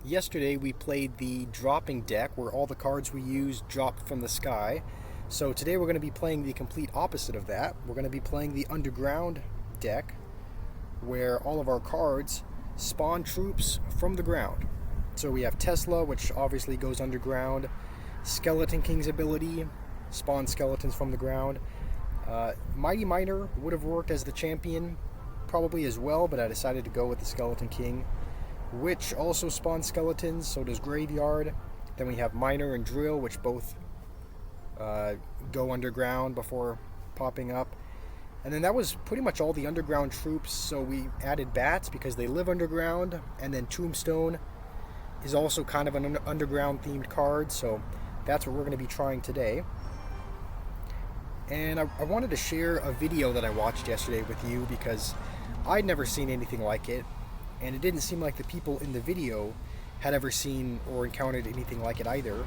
Yesterday we played the dropping deck where all the cards we used dropped from the sky. So today we're going to be playing the complete opposite of that. We're going to be playing the underground deck where all of our cards spawn troops from the ground. So we have Tesla, which obviously goes underground. Skeleton King's ability spawns skeletons from the ground. Mighty Miner would have worked as the champion probably as well, but I decided to go with the Skeleton King, which also spawns skeletons. So does Graveyard. Then we have Miner and Drill, which both go underground before popping up. And then that was pretty much all the underground troops. So we added Bats because they live underground, and then Tombstone is also kind of an underground themed card. So that's what we're going to be trying today. And I wanted to share a video that I watched yesterday with you because I'd never seen anything like it, and it didn't seem like the people in the video had ever seen or encountered anything like it either.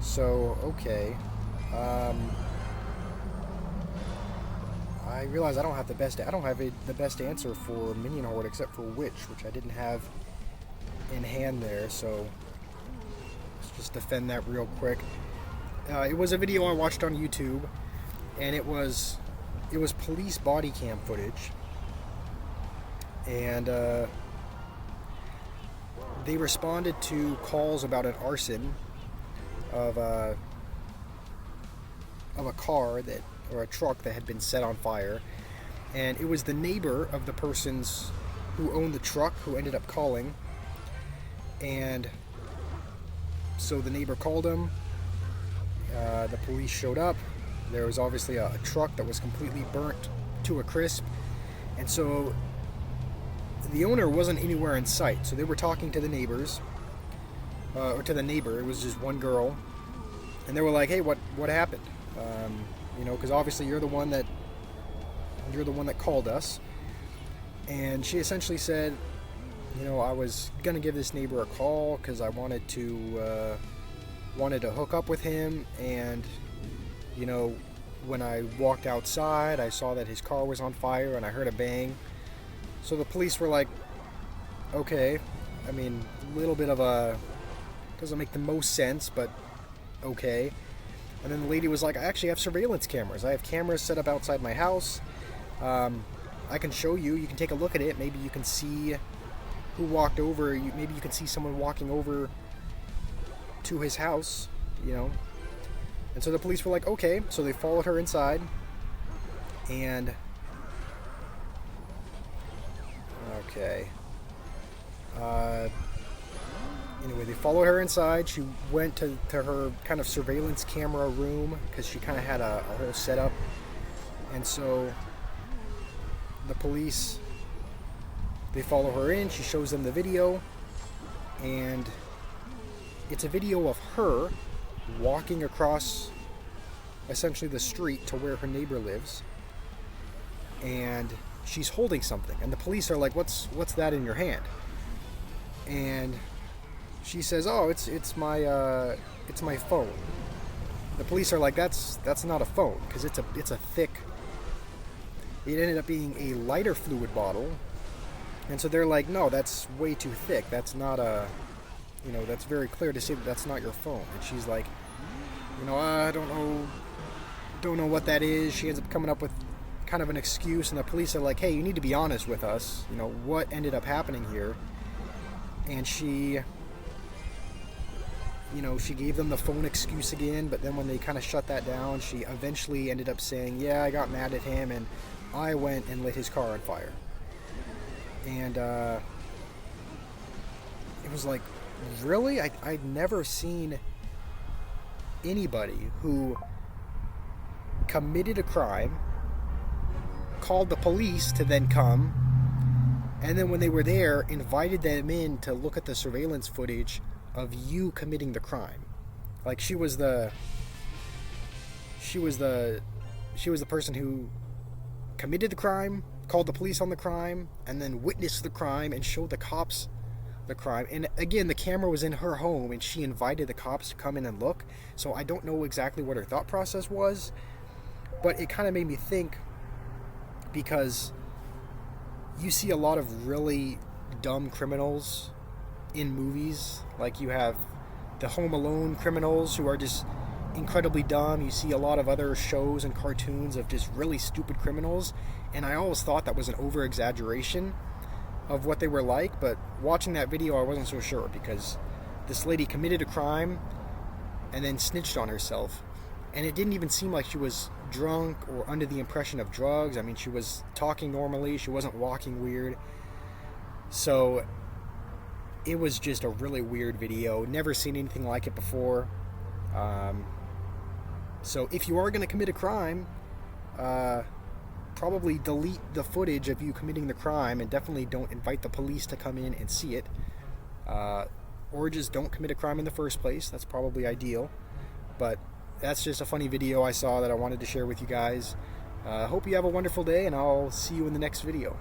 So, okay. I realize I don't have the best answer for Minion Horde except for which I didn't have in hand there. So let's just defend that real quick. It was a video I watched on YouTube, and it was police body cam footage, and they responded to calls about an arson of a car or a truck that had been set on fire, and it was the neighbor of the persons who owned the truck who ended up calling. And so the neighbor called him, the police showed up. There was obviously a truck that was completely burnt to a crisp, and so the owner wasn't anywhere in sight. So they were talking to the neighbors, or to the neighbor. It was just one girl, and they were like, "Hey, what happened? Because obviously you're the one that called us." And she essentially said, "I was gonna give this neighbor a call because I wanted to hook up with him, and when I walked outside, I saw that his car was on fire and I heard a bang." So the police were like, "Okay, I mean, a little bit of doesn't make the most sense, but okay." And then the lady was like, "I actually have surveillance cameras. I have cameras set up outside my house. I can show you. You can take a look at it. Maybe you can see who walked over. Maybe you can see someone walking over to his house, And so the police were like, "Okay." So they followed her inside, and okay. Anyway, they followed her inside. She went to her kind of surveillance camera room because she kind of had a whole setup. And so the police, they follow her in. She shows them the video, and it's a video of her walking across essentially the street to where her neighbor lives, and she's holding something, and the police are like, what's that in your hand?" And she says, "Oh, it's my phone." The police are like, that's not a phone, because it's a thick, it ended up being a lighter fluid bottle. And so they're like, "No, that's way too thick. That's not that's very clear to say that that's not your phone." And she's like, "I don't know what that is." She ends up coming up with kind of an excuse, and the police are like, "Hey, you need to be honest with us. What ended up happening here?" And she gave them the phone excuse again, but then when they kind of shut that down, she eventually ended up saying, "Yeah, I got mad at him and I went and lit his car on fire." And it was like, really? I'd never seen anybody who committed a crime, called the police to then come, and then when they were there, invited them in to look at the surveillance footage of you committing the crime. Like she was the person who committed the crime, called the police on the crime, and then witnessed the crime and showed the cops the crime. And again, the camera was in her home, and she invited the cops to come in and look. So I don't know exactly what her thought process was, but it kind of made me think, because you see a lot of really dumb criminals in movies. Like you have the Home Alone criminals who are just incredibly dumb. You see a lot of other shows and cartoons of just really stupid criminals, and I always thought that was an over exaggeration of what they were like. But watching that video, I wasn't so sure, because this lady committed a crime and then snitched on herself, and it didn't even seem like she was drunk or under the impression of drugs. I mean, she was talking normally, she wasn't walking weird. So it was just a really weird video. Never seen anything like it before. So if you are going to commit a crime, probably delete the footage of you committing the crime, and definitely don't invite the police to come in and see it. Or just don't commit a crime in the first place. That's probably ideal. But that's just a funny video I saw that I wanted to share with you guys. Hope you have a wonderful day, and I'll see you in the next video.